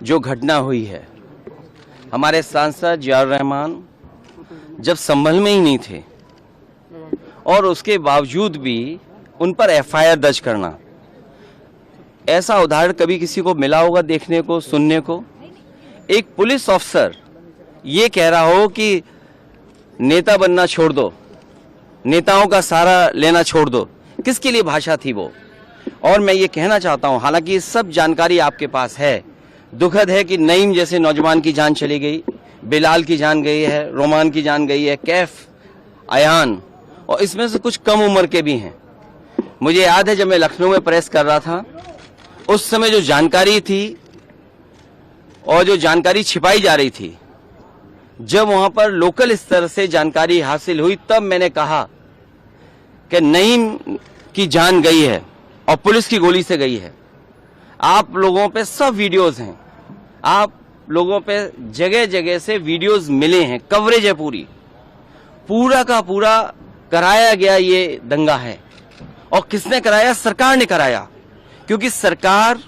जो घटना हुई है, हमारे सांसद जियाउर रहमान जब संभल में ही नहीं थे और उसके बावजूद भी उन पर एफआईआर दर्ज करना, ऐसा उदाहरण कभी किसी को मिला होगा देखने को, सुनने को? एक पुलिस ऑफिसर ये कह रहा हो कि नेता बनना छोड़ दो, नेताओं का सहारा लेना छोड़ दो, किसके लिए भाषा थी वो? और मैं ये कहना चाहता हूं, हालांकि ये सब जानकारी आपके पास है, दुखद है कि नईम जैसे नौजवान की जान चली गई, बिलाल की जान गई है, रोमान की जान गई है, कैफ, अयान, और इसमें से कुछ कम उम्र के भी हैं। मुझे याद है जब मैं लखनऊ में प्रेस कर रहा था, उस समय जो जानकारी थी और जो जानकारी छिपाई जा रही थी, जब वहां पर लोकल स्तर से जानकारी हासिल हुई, तब मैंने कहा कि नईम की जान गई है और पुलिस की गोली से गई है। आप लोगों पे सब वीडियोस हैं, आप लोगों पे जगह जगह से वीडियोस मिले हैं, कवरेज है, पूरा का पूरा कराया गया ये दंगा है। और किसने कराया? सरकार ने कराया, क्योंकि सरकार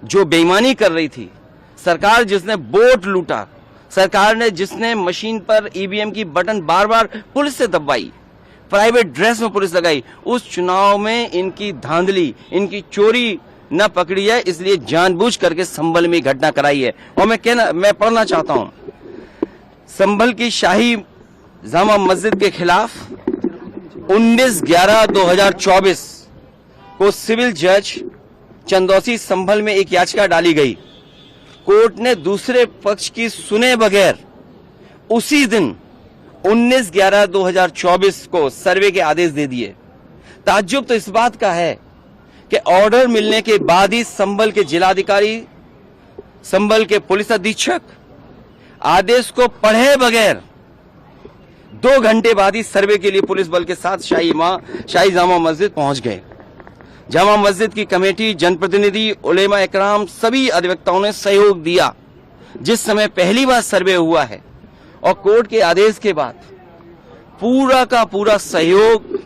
जो बेईमानी कर रही थी, सरकार जिसने वोट लूटा, सरकार ने जिसने मशीन पर ईवीएम की बटन बार बार पुलिस से दबाई, प्राइवेट ड्रेस में पुलिस लगाई, उस चुनाव में इनकी धांधली, इनकी चोरी न पकड़ी है, इसलिए जानबूझ करके संभल में घटना कराई है। और मैं पढ़ना चाहता हूं, संभल की शाही जामा मस्जिद के खिलाफ 19/11/2024 को सिविल जज चंदौसी संभल में एक याचिका डाली गई। कोर्ट ने दूसरे पक्ष की सुने बगैर उसी दिन 19/11/2024 को सर्वे के आदेश दे दिए। ताज्जुब तो इस बात का है कि ऑर्डर मिलने के बाद ही संभल के जिलाधिकारी, संभल के पुलिस अधीक्षक आदेश को पढ़े बगैर 2 घंटे बाद ही सर्वे के लिए पुलिस बल के साथ शाही जामा मस्जिद पहुंच गए। जामा मस्जिद की कमेटी, जनप्रतिनिधि, उलेमा इकराम, सभी अधिवक्ताओं ने सहयोग दिया। जिस समय पहली बार सर्वे हुआ है और कोर्ट के आदेश के बाद पूरा का पूरा सहयोग,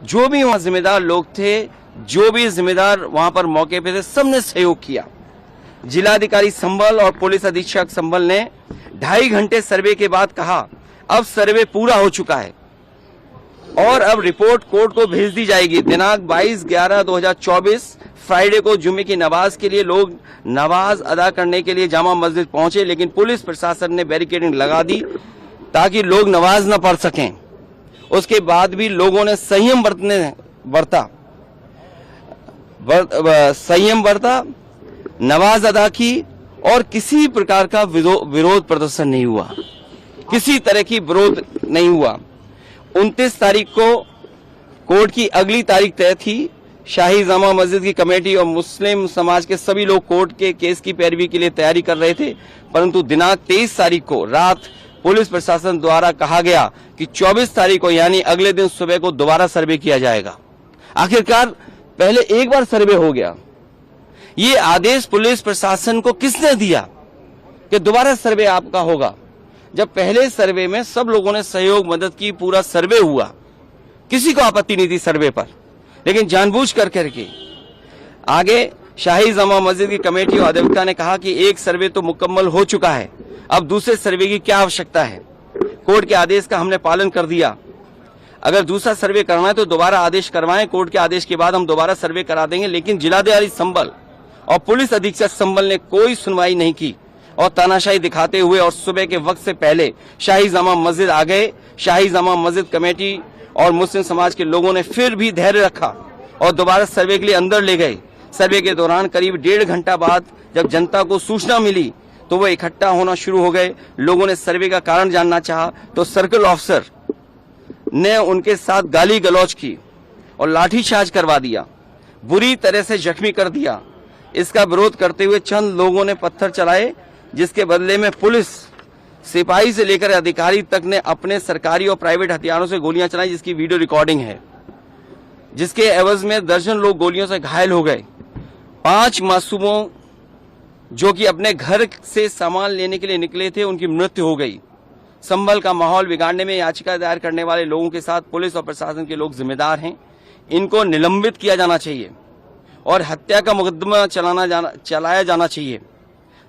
जो भी वहां जिम्मेदार लोग थे, जो भी जिम्मेदार वहां पर मौके पे थे, सबने सहयोग किया। जिलाधिकारी संभल और पुलिस अधीक्षक संभल ने 2.5 घंटे सर्वे के बाद कहा, अब सर्वे पूरा हो चुका है और अब रिपोर्ट कोर्ट को भेज दी जाएगी। दिनांक 22/11/2024 फ्राइडे को जुम्मे की नमाज के लिए लोग नमाज अदा करने के लिए जामा मस्जिद पहुंचे, लेकिन पुलिस प्रशासन ने बैरिकेडिंग लगा दी ताकि लोग नमाज न पढ़ सकें। उसके बाद भी लोगों ने संयम बरता, नमाज अदा की और किसी प्रकार का विरोध प्रदर्शन नहीं हुआ, किसी तरह की विरोध नहीं हुआ। 29 तारीख को कोर्ट की अगली तारीख तय थी। शाही जामा मस्जिद की कमेटी और मुस्लिम समाज के सभी लोग कोर्ट के केस की पैरवी के लिए तैयारी कर रहे थे, परंतु दिनांक 23 तारीख को रात पुलिस प्रशासन द्वारा कहा गया कि 24 तारीख को यानी अगले दिन सुबह को दोबारा सर्वे किया जाएगा। आखिरकार पहले एक बार सर्वे हो गया। ये आदेश पुलिस प्रशासन को किसने दिया कि दोबारा सर्वे आपका होगा, जब पहले सर्वे में सब लोगों ने सहयोग मदद की, पूरा सर्वे हुआ, किसी को आपत्ति नहीं थी सर्वे पर, लेकिन जानबूझ करके आगे शाही जामा मस्जिद की कमेटी और अधिवक्ता ने कहा कि एक सर्वे तो मुकम्मल हो चुका है, अब दूसरे सर्वे की क्या आवश्यकता है। कोर्ट के आदेश का हमने पालन कर दिया, अगर दूसरा सर्वे करना है तो दोबारा आदेश करवाएं, कोर्ट के आदेश के बाद हम दोबारा सर्वे करा देंगे। लेकिन जिलाधिकारी संभल और पुलिस अधीक्षक संभल ने कोई सुनवाई नहीं की और तानाशाही दिखाते हुए और सुबह के वक्त से पहले शाही जामा मस्जिद आ गए। शाही जामा मस्जिद कमेटी और मुस्लिम समाज के लोगों ने फिर भी धैर्य रखा और दोबारा सर्वे के लिए अंदर ले गए। सर्वे के दौरान करीब 1.5 घंटा बाद जब जनता को सूचना मिली तो वो इकट्ठा होना शुरू हो गए। लोगों ने सर्वे का कारण जानना चाहा तो सर्कल ऑफिसर ने उनके साथ गाली गलौज की और लाठीचार्ज करवा दिया, बुरी तरह से जख्मी कर दिया। इसका विरोध करते हुए चंद लोगों ने पत्थर चलाए, जिसके बदले में पुलिस सिपाही से लेकर अधिकारी तक ने अपने सरकारी और प्राइवेट हथियारों से गोलियां चलाई, जिसकी वीडियो रिकॉर्डिंग है, जिसके एवज में दर्जन लोग गोलियों से घायल हो गए। 5 मासूमों जो कि अपने घर से सामान लेने के लिए निकले थे, उनकी मृत्यु हो गई। संभल का माहौल बिगाड़ने में याचिका दायर करने वाले लोगों के साथ पुलिस और प्रशासन के लोग जिम्मेदार हैं। इनको निलंबित किया जाना चाहिए और हत्या का मुकदमा चलाया जाना चाहिए।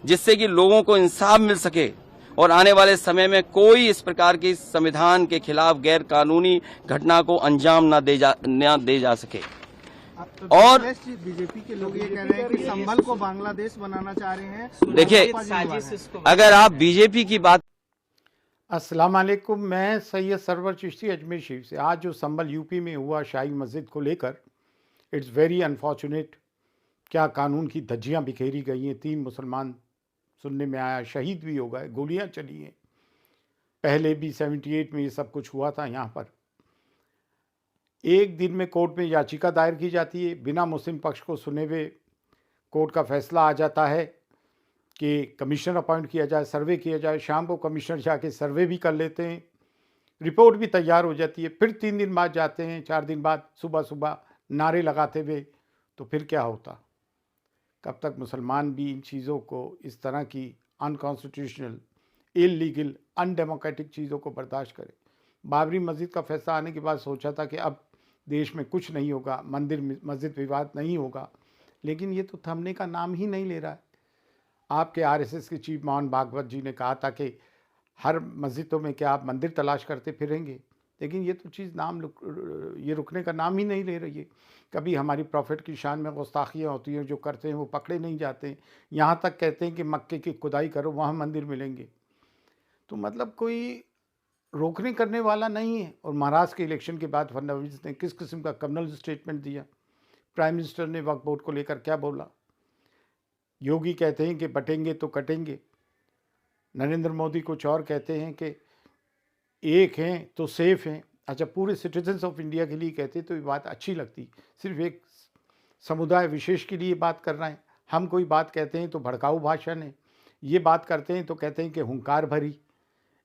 जिससे कि लोगों को इंसाफ मिल सके और आने वाले समय में कोई इस प्रकार की संविधान के खिलाफ गैर कानूनी घटना को अंजाम न दे जा सके। और बीजेपी के लोग ये कह रहे हैं कि संभल को बांग्लादेश बनाना चाह रहे हैं। देखिए, अगर आप बीजेपी की बात अस्सलाम वालेकुम, मैं सैयद सरवर चिश्ती अजमेर शरीफ से। आज जो संभल यूपी में हुआ शाही मस्जिद को लेकर, इट्स वेरी अनफॉर्चुनेट। क्या कानून की धज्जियाँ बिखेरी गई हैं। 3 मुसलमान सुनने में आया शहीद भी हो गए, गोलियां चली हैं। पहले भी 78 में ये सब कुछ हुआ था। यहाँ पर एक दिन में कोर्ट में याचिका दायर की जाती है, बिना मुस्लिम पक्ष को सुने हुए कोर्ट का फैसला आ जाता है कि कमिश्नर अपॉइंट किया जाए, सर्वे किया जाए। शाम को कमिश्नर जाके सर्वे भी कर लेते हैं, रिपोर्ट भी तैयार हो जाती है। फिर 3 दिन बाद जाते हैं, 4 दिन बाद सुबह सुबह नारे लगाते हुए। तो फिर क्या होता? कब तक मुसलमान भी इन चीज़ों को, इस तरह की अनकॉन्स्टिट्यूशनल, इलीगल, अनडेमोक्रेटिक चीज़ों को बर्दाश्त करें? बाबरी मस्जिद का फैसला आने के बाद सोचा था कि अब देश में कुछ नहीं होगा, मंदिर मस्जिद विवाद नहीं होगा, लेकिन ये तो थमने का नाम ही नहीं ले रहा है। आपके आरएसएस के चीफ मोहन भागवत जी ने कहा था कि हर मस्जिदों में क्या आप मंदिर तलाश करते फिरेंगे, लेकिन ये तो चीज़ ये रुकने का नाम ही नहीं ले रही है। कभी हमारी प्रॉफिट की शान में गुस्ताखियाँ होती हैं, जो करते हैं वो पकड़े नहीं जाते हैं। यहाँ तक कहते हैं कि मक्के की खुदाई करो, वहाँ मंदिर मिलेंगे। तो मतलब कोई रोकने करने वाला नहीं है। और महाराष्ट्र के इलेक्शन के बाद फडणवीस ने किस किस्म का कम्युनल स्टेटमेंट दिया। प्राइम मिनिस्टर ने वक्फ बोर्ड को लेकर क्या बोला। योगी कहते हैं कि बटेंगे तो कटेंगे, नरेंद्र मोदी कुछ और कहते हैं कि एक हैं तो सेफ हैं। अच्छा, पूरे सिटीजन्स ऑफ इंडिया के लिए कहते तो ये बात अच्छी लगती। सिर्फ एक समुदाय विशेष के लिए बात कर रहे हैं। हम कोई बात कहते हैं तो भड़काऊ भाषण है, ये बात करते हैं तो कहते हैं कि हुंकार भरी।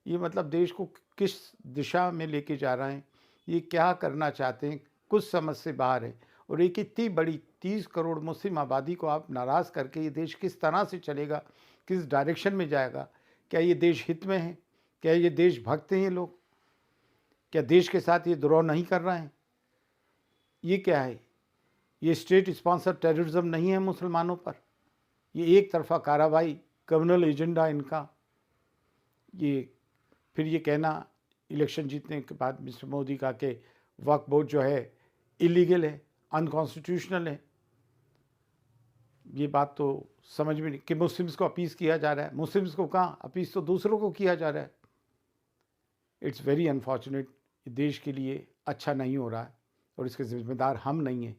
ये मतलब देश को किस दिशा में लेके जा रहे हैं, ये क्या करना चाहते हैं, कुछ समझ से बाहर है। और एक इतनी बड़ी 30 करोड़ मुस्लिम आबादी को आप नाराज़ करके ये देश किस तरह से चलेगा, किस डायरेक्शन में जाएगा? क्या ये देश हित में है? क्या ये देशभक्त हैं ये लोग? क्या देश के साथ ये द्रोह नहीं कर रहे हैं? ये क्या है? ये स्टेट स्पॉन्सर टेररिज्म नहीं है मुसलमानों पर? ये एक तरफा कार्रवाई, कम्युनल एजेंडा इनका। ये फिर ये कहना इलेक्शन जीतने के बाद मिस्टर मोदी का कि वक्फ बोर्ड जो है इलीगल है, अनकॉन्स्टिट्यूशनल है। ये बात तो समझ में नहीं कि मुस्लिम्स को अपीस किया जा रहा है। मुस्लिम्स को कहाँ अपीस, तो दूसरों को किया जा रहा है। It's very unfortunate. देश के लिए अच्छा नहीं हो रहा है और इसके जिम्मेदार हम नहीं हैं,